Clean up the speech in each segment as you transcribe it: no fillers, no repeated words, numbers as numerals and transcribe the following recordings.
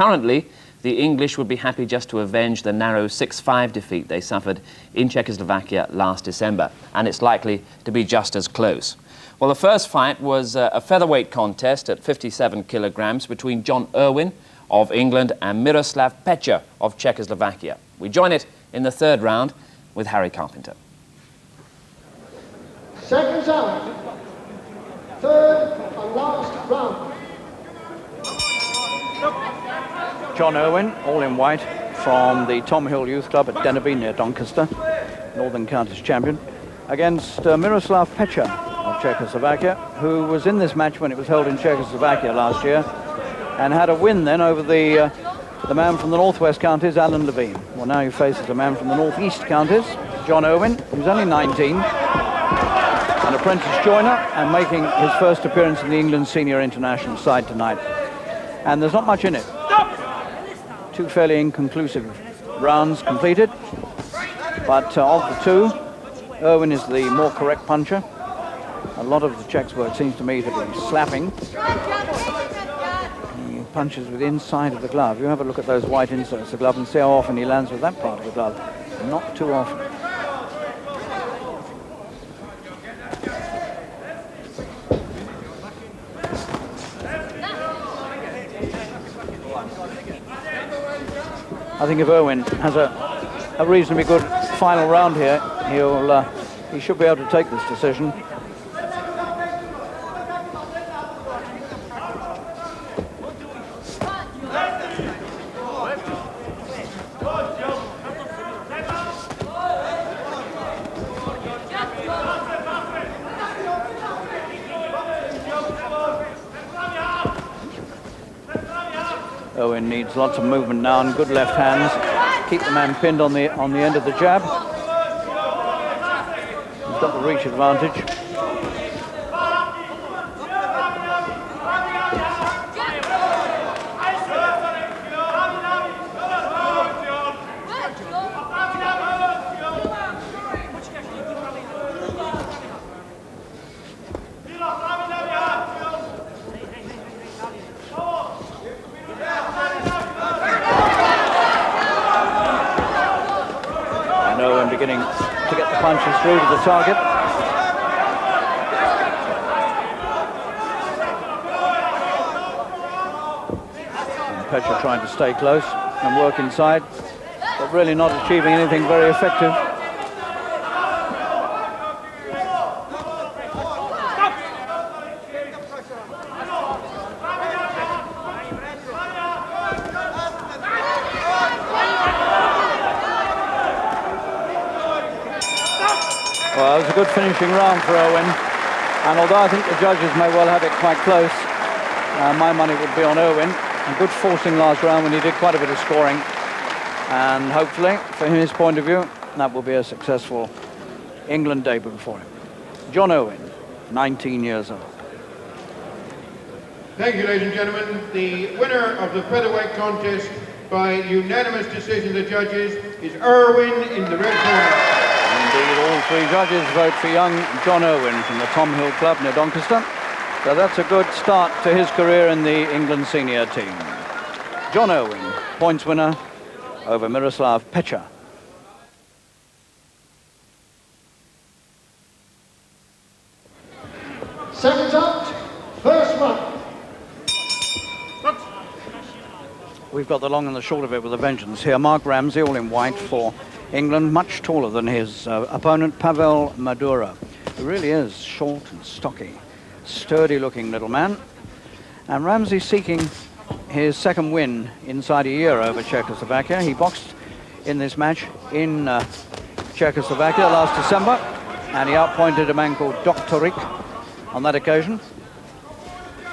currently, the English would be happy just to avenge the narrow 6-5 defeat they suffered in Czechoslovakia last December, and it's likely to be just as close. Well, the first fight was a featherweight contest at 57 kilograms between John Irwin of England and Miroslav Pecha of Czechoslovakia. We join it in the third round with Harry Carpenter. Seconds out. Third and last round. John Irwin, all in white, from the Tom Hill Youth Club at Deneby near Doncaster, Northern Counties champion, against Miroslav Pecha of Czechoslovakia, who was in this match when it was held in Czechoslovakia last year, and had a win then over the man from the Northwest Counties, Alan Levine. Well, now he faces a man from the Northeast Counties, John Irwin, who's only 19, an apprentice joiner, and making his first appearance in the England senior international side tonight. And there's not much in it. Two fairly inconclusive rounds completed, but of the two, Irwin is the more correct puncher. A lot of the Czech's work seems to me to be slapping. He punches with the inside of the glove. You have a look at those white inserts of the glove and see how often he lands with that part of the glove. Not too often. I think if Irwin has a reasonably good final round here, he should be able to take this decision. Irwin needs lots of movement now and good left hands. Keep the man pinned on the end of the jab. He's got the reach advantage. Beginning to get the punches through to the target. And Pecha trying to stay close and work inside, but really not achieving anything very effective. Well, it was a good finishing round for Irwin, and although I think the judges may well have it quite close, my money would be on Irwin. A good forcing last round when he did quite a bit of scoring, and hopefully, from his point of view, that will be a successful England debut for him. John Irwin, 19 years old. Thank you, ladies and gentlemen. The winner of the featherweight contest by unanimous decision of the judges is Irwin in the red corner. Indeed, all three judges vote for young John Irwin from the Tom Hill Club near Doncaster. So that's a good start to his career in the England senior team. John Irwin, points winner over Miroslav Pecha. Seconds out, first round. We've got the long and the short of it with a vengeance here. Mark Ramsey, all in white for England, much taller than his opponent, Pavol Madura, who really is short and stocky, sturdy-looking little man. And Ramsey seeking his second win inside a year over Czechoslovakia. He boxed in this match in Czechoslovakia last December, and he outpointed a man called Doktorik on that occasion.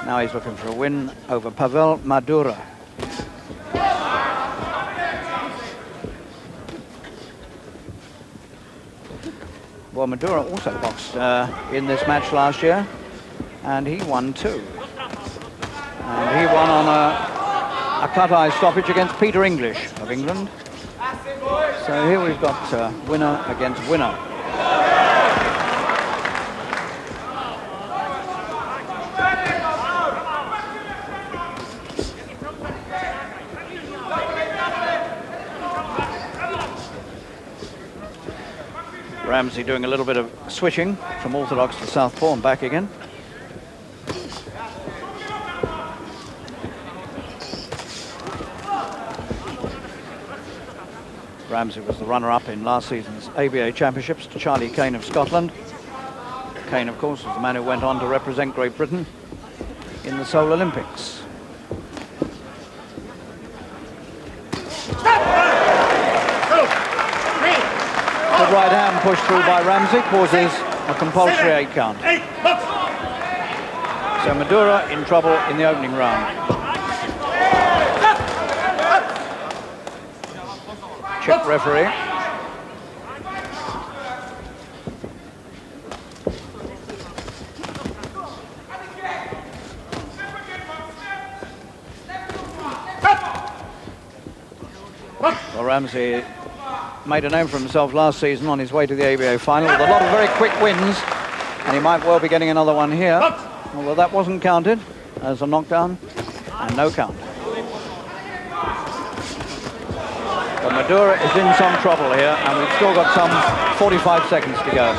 Now he's looking for a win over Pavol Madura. Well, Madura also boxed in this match last year, and he won too. And he won on a cut-eye stoppage against Peter English of England. So here we've got winner against winner. Ramsey doing a little bit of switching from orthodox to southpaw and back again. Ramsey was the runner-up in last season's ABA Championships to Charlie Kane of Scotland. Kane, of course, was the man who went on to represent Great Britain in the Seoul Olympics. Good right hand pushed through by Ramsey causes a compulsory 8 count. So Madura in trouble in the opening round. Czech referee. Well, Ramsey made a name for himself last season on his way to the ABA final with a lot of very quick wins, and he might well be getting another one here, although that wasn't counted as a knockdown and no count. But Madura is in some trouble here, and we've still got some 45 seconds to go.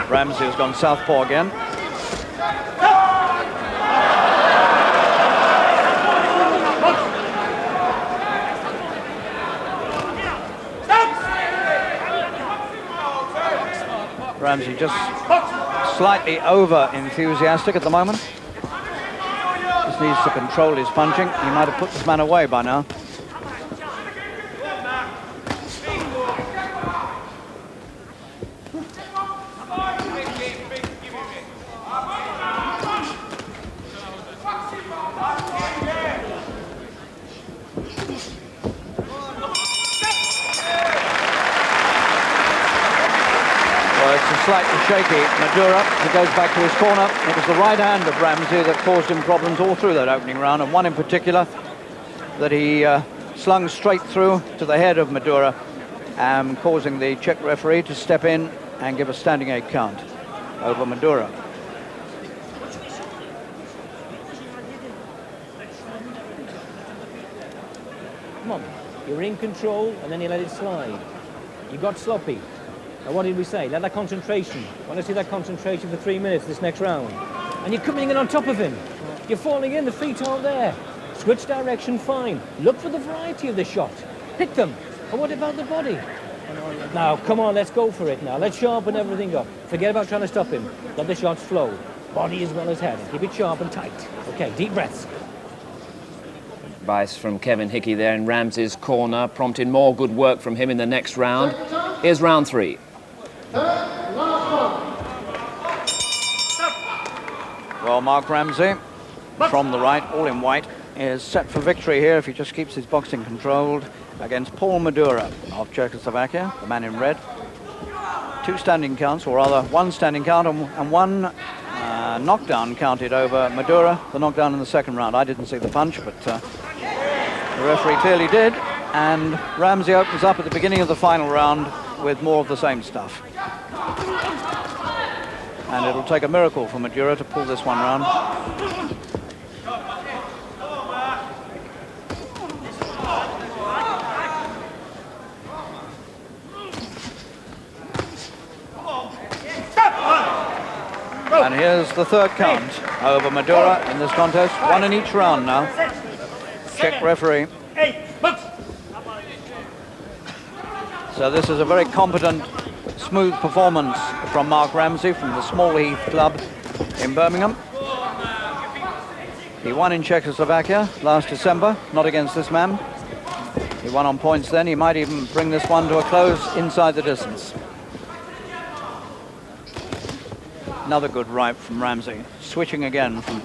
Ramsey has gone southpaw again. Ramsey just slightly over-enthusiastic at the moment. Just needs to control his punching. He might have put this man away by now. Slightly shaky, Madura, he goes back to his corner. It was the right hand of Ramsey that caused him problems all through that opening round, and one in particular that he slung straight through to the head of Madura, causing the Czech referee to step in and give a standing 8 count over Madura. Come on, you're in control and then you let it slide. You got sloppy. Now what did we say? Let that concentration. I want to see that concentration for 3 minutes this next round. And you're coming in on top of him. You're falling in, the feet aren't there. Switch direction, fine. Look for the variety of the shot. Pick them. And what about the body? Now, come on, let's go for it now. Let's sharpen everything up. Forget about trying to stop him. Let the shots flow. Body as well as head. Keep it sharp and tight. Okay, deep breaths. Advice from Kevin Hickey there in Ramsey's corner, prompting more good work from him in the next round. Here's round 3. Well, Mark Ramsey, from the right, all in white, is set for victory here if he just keeps his boxing controlled against Paul Madura of Czechoslovakia, the man in red. 2 standing counts, or rather 1 standing count and 1 knockdown counted over Madura, the knockdown in the second round. I didn't see the punch, but the referee clearly did, and Ramsey opens up at the beginning of the final round with more of the same stuff. And it'll take a miracle for Madura to pull this one round. And here's the 3rd count over Madura in this contest. 1 in each round now. Czech referee. So this is a very competent, smooth performance from Mark Ramsey from the Small Heath Club in Birmingham. He won in Czechoslovakia last December, not against this man. He won on points then. He might even bring this one to a close inside the distance. Another good right from Ramsey, switching again from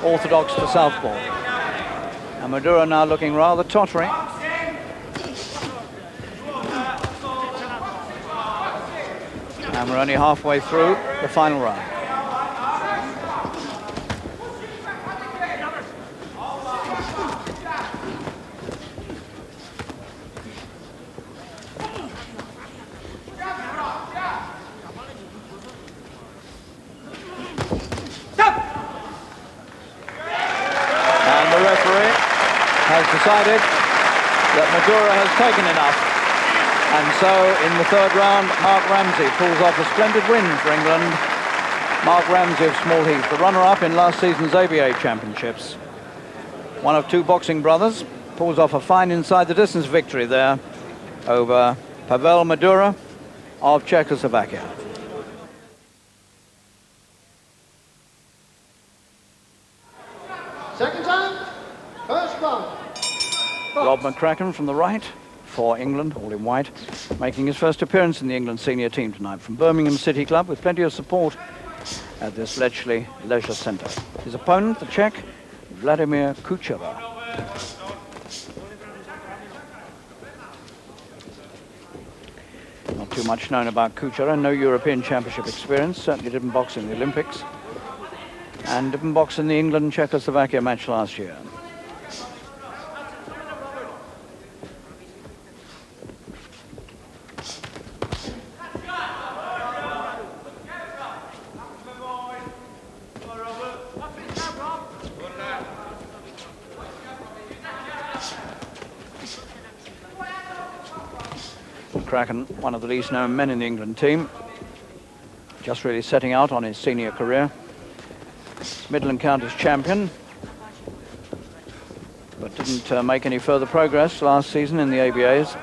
orthodox to southpaw. And Madura now looking rather tottery. And we're only halfway through the final round. decided that Madura has taken enough. And so in the third round, Mark Ramsey pulls off a splendid win for England. Mark Ramsey of Small Heath, the runner-up in last season's ABA Championships. One of two boxing brothers, pulls off a fine inside-the-distance victory there over Pavol Madura of Czechoslovakia. Second time, first round. Rob McCracken from the right for England, all in white, making his first appearance in the England senior team tonight from Birmingham City Club with plenty of support at this Bletchley Leisure Centre. His opponent, the Czech, Vladimir Kucera. Not too much known about Kucera, no European Championship experience, certainly didn't box in the Olympics, and didn't box in the England-Czechoslovakia match last year. McCracken, one of the least known men in the England team, just really setting out on his senior career. Midland Counties champion, but didn't make any further progress last season in the ABAs.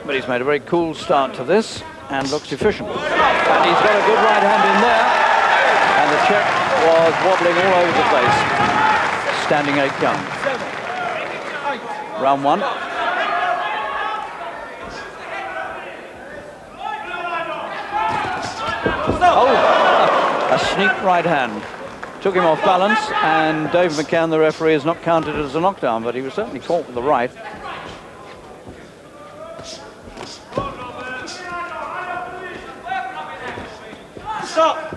But he's made a very cool start to this and looks efficient. And he's got a good right hand in there. And the Czech was wobbling all over the place. Standing 8 count. Round one. Oh, a sneak right hand. Took him off balance, and Dave McCann, the referee, has not counted it as a knockdown, but he was certainly caught with the right. Stop!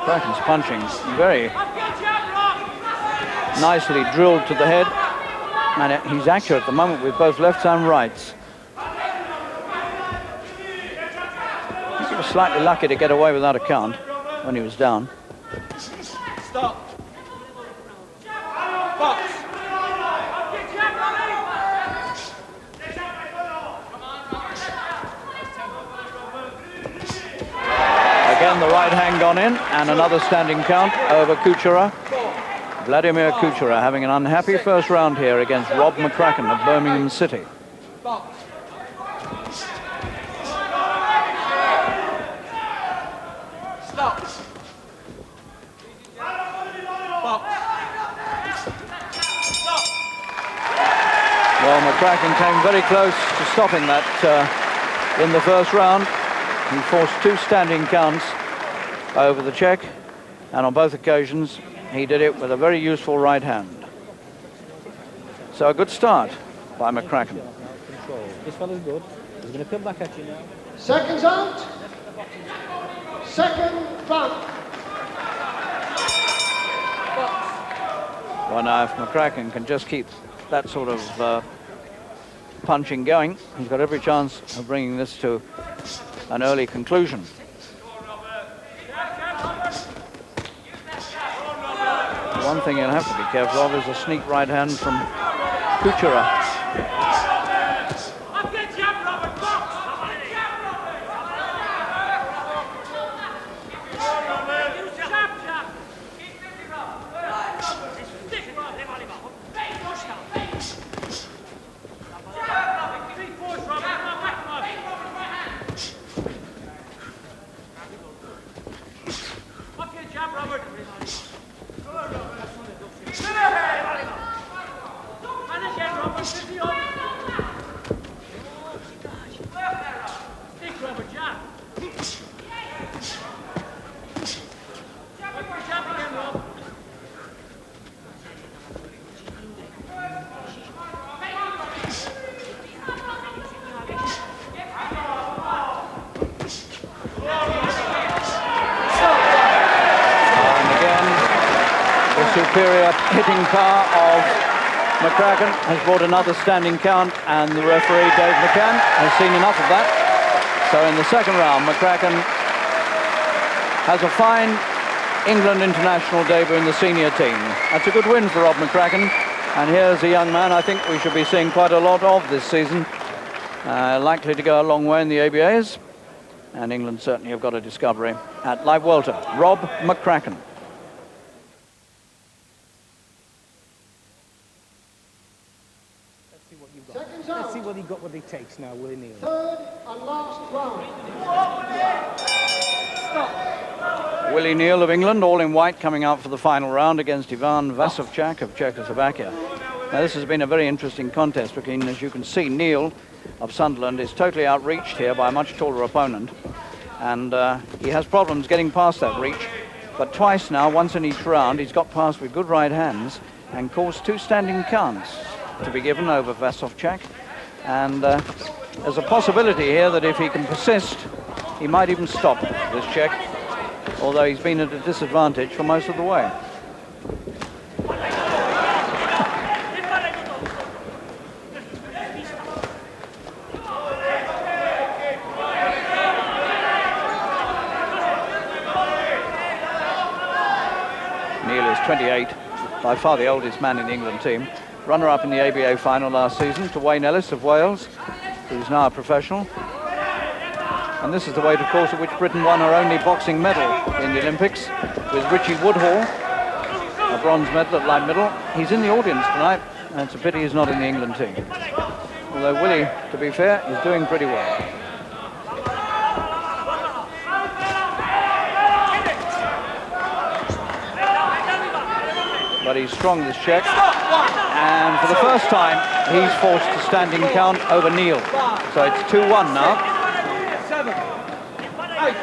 McCracken's punching very nicely drilled to the head, and he's accurate at the moment with both lefts and rights. I think he was slightly lucky to get away without a count when he was down. Stop! Box! Again, the right hand gone in, and another standing count over Kucera. Vladimir Kucera having an unhappy first round here against Rob McCracken of Birmingham City. Box! Stop! Box! Stop! Well, McCracken came very close to stopping that in the first round. He forced 2 standing counts over the Czech, and on both occasions he did it with a very useful right hand. So a good start by McCracken. This fella's good. He's going to come back at you now. Seconds out. Second round. Well, now if McCracken can just keep that sort of punching going, he's got every chance of bringing this to an early conclusion. One thing you'll have to be careful of is a sneak right hand from Kucera. superior hitting power of McCracken has brought another standing count, and the referee, Dave McCann, has seen enough of that. So in the second round, McCracken has a fine England international debut in the senior team. That's a good win for Rob McCracken. And here's a young man I think we should be seeing quite a lot of this season. Likely to go a long way in the ABAs. And England certainly have got a discovery at live welter, Rob McCracken. Let's see what he got, what he takes now, will he, Neal? Third and last round. Willie Neal of England, all in white, coming out for the final round against Ivan Vasovcak of Czechoslovakia. Now, this has been a very interesting contest because, as you can see, Neal of Sunderland is totally outreached here by a much taller opponent. And he has problems getting past that reach. But twice now, once in each round, he's got past with good right hands and caused 2 standing counts to be given over Vasovcak. And there's a possibility here that if he can persist, he might even stop this Czech, although he's been at a disadvantage for most of the way. Neal is 28, by far the oldest man in the England team. Runner-up in the ABA final last season to Wayne Ellis of Wales, who's now a professional. And this is the weight, of course, at which Britain won her only boxing medal in the Olympics, with Richie Woodhall, a bronze medal at light middle. He's in the audience tonight, and it's a pity he's not in the England team. Although Willie, to be fair, is doing pretty well. But he's strong, this Czech. And for the first time, he's forced a standing count over Neal. So it's 2-1 now. 7, 8.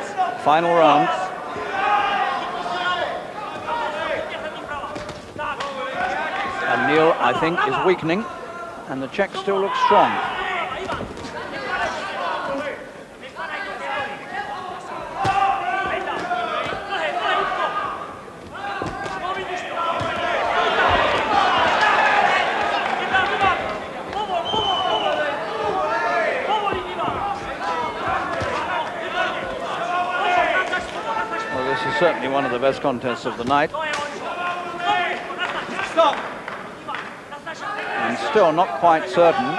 Final round. And Neal, I think, is weakening. And the Czech still looks strong. Certainly one of the best contests of the night. Stop. And still not quite certain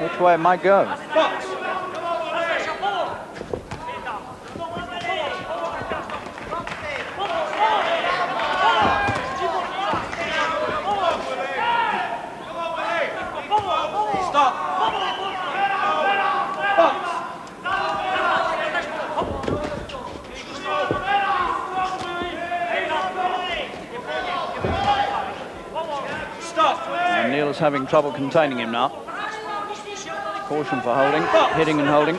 which way it might go. Box. Stop. Box. And Neal's having trouble containing him now. Caution for holding, hitting and holding.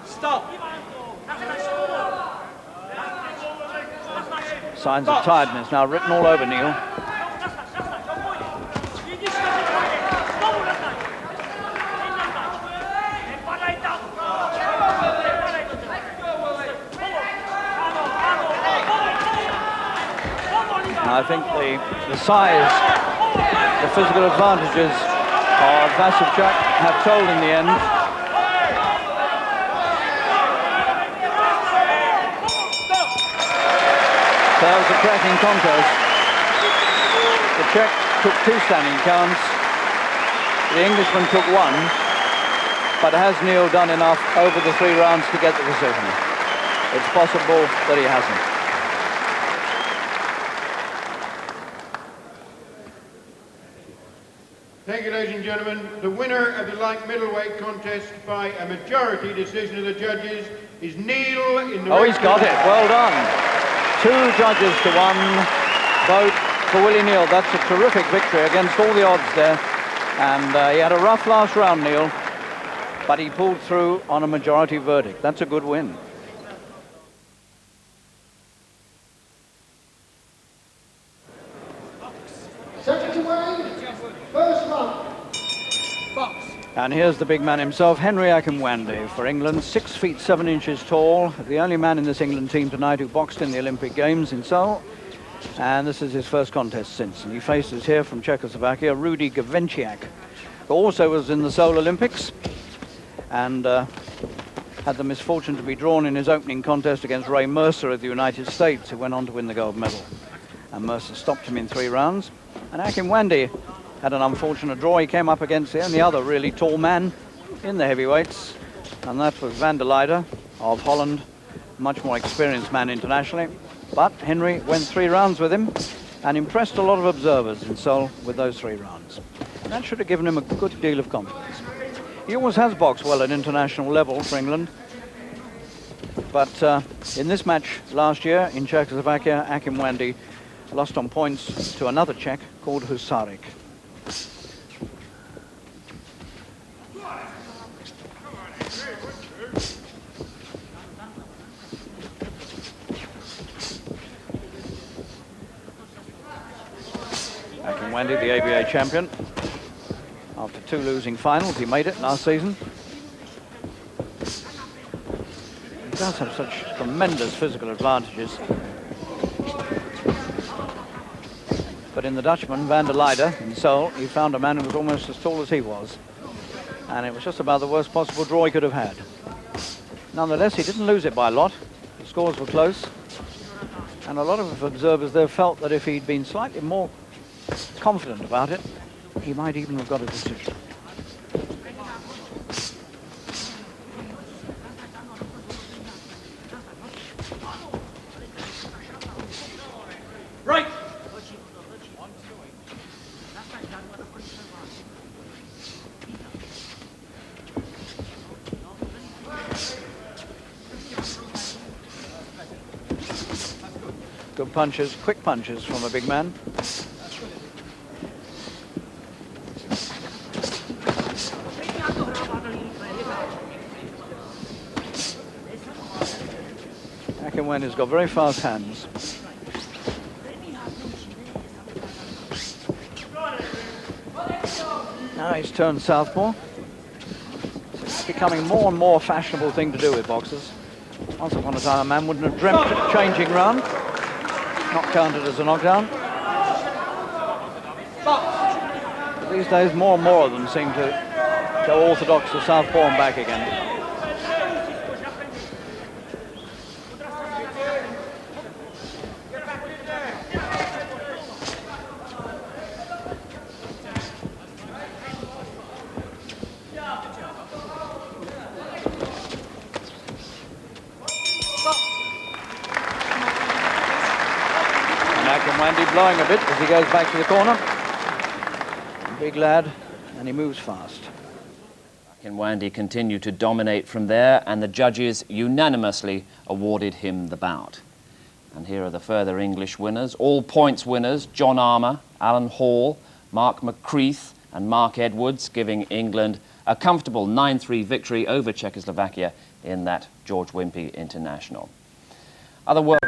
Stop. Signs of tiredness now written all over Neal. I think the size, the physical advantages of Vasovcak have told in the end. So that was a cracking contest. The Czech took 2 standing counts. The Englishman took 1. But has Neal done enough over the 3 rounds to get the decision? It's possible that he hasn't. Thank you, ladies and gentlemen. The winner of the light middleweight contest by a majority decision of the judges is Neal in the... Oh, he's got it. Well done. 2 judges to 1 vote for Willie Neal. That's a terrific victory against all the odds there. And he had a rough last round, Neal, but he pulled through on a majority verdict. That's a good win. Second to Wayne, first round. Box. And here's the big man himself, Henry Akinwande for England, 6 feet 7 inches tall, the only man in this England team tonight who boxed in the Olympic Games in Seoul. And this is his first contest since. And he faces here from Czechoslovakia, Rudy Gavenciak, who also was in the Seoul Olympics and had the misfortune to be drawn in his opening contest against Ray Mercer of the United States, who went on to win the gold medal. And Mercer stopped him in 3 rounds. And Akinwande had an unfortunate draw. He came up against the only other really tall man in the heavyweights, and that was Van der Leyden of Holland, much more experienced man internationally. But Henry went 3 rounds with him and impressed a lot of observers in Seoul with those 3 rounds. And that should have given him a good deal of confidence. He always has boxed well at international level for England. But in this match last year in Czechoslovakia, Akinwande lost on points to another Czech called Husarik. Akinwande, the ABA champion. After 2 losing finals, he made it last season. He does have such tremendous physical advantages. But in the Dutchman, Van der Leyden, in Seoul, he found a man who was almost as tall as he was. And it was just about the worst possible draw he could have had. Nonetheless, he didn't lose it by a lot. The scores were close. And a lot of observers there felt that if he'd been slightly more confident about it, he might even have got a decision. Right. Good punches, quick punches from a big man. Akinwande's got very fast hands. Now he's turned southpaw. It's becoming more and more fashionable thing to do with boxers. Once upon a time, a man wouldn't have dreamt of changing round. Not counted as a knockdown. But these days, more and more of them seem to go orthodox to southpaw and back again. Akinwande blowing a bit as he goes back to the corner. Big lad, and he moves fast. Akinwande continued to dominate from there, and the judges unanimously awarded him the bout. And here are the further English winners. All points winners: John Armour, Alan Hall, Mark McCreath and Mark Edwards, giving England a comfortable 9-3 victory over Czechoslovakia in that George Wimpy International. Other work